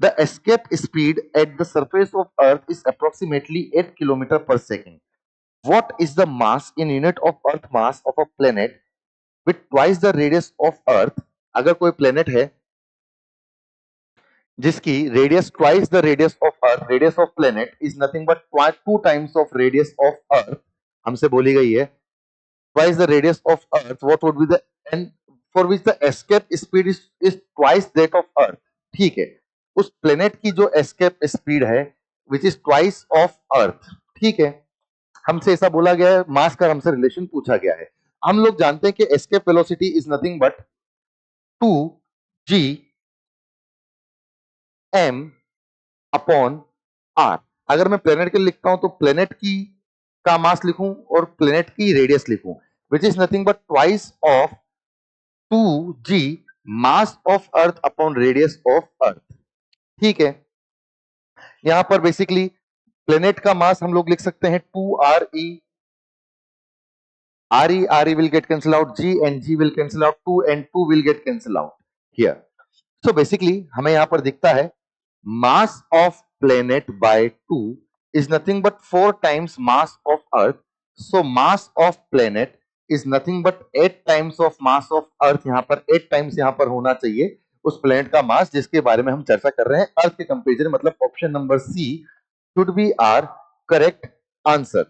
The escape speed at the surface of Earth is approximately 8 km per second. What is the mass in unit of Earth mass of a planet with twice the radius of Earth? अगर कोई planet है जिसकी radius twice the radius of Earth, radius of planet is nothing but 2 times of radius of Earth, हमसे बोली गई है twice the radius of Earth, what would be the and for which the escape speed is twice that of Earth. ठीक है, उस planet की जो escape speed है which is twice of earth. ठीक है, हमसे ऐसा बोला गया है, मास का हमसे रिलेशन पूछा गया है. हम लोग जानते हैं कि escape velocity is nothing but 2g m upon r. अगर मैं प्लेनेट के लिए लिखता हूं तो प्लेनेट की का मास लिखूं और प्लेनेट की रेडियस लिखूं, which is nothing but twice of 2g mass of earth upon radius of earth. ठीक है, यहां पर बेसिकली प्लेनेट का मास हम लोग लिख सकते हैं 2re. re will get cancel out, g and g will cancel out, 2 and 2 will get cancel out here. So basically हमें यहां पर दिखता है mass of planet by 2 is nothing but 4 times mass of earth. So mass of planet is nothing but 8 times of mass of earth. यहां पर 8 times यहां पर होना चाहिए उस प्लेनेट का मास जिसके बारे में हम चर्चा कर रहे हैं अर्थ के कंपैरिजन. मतलब option number C should be our correct answer.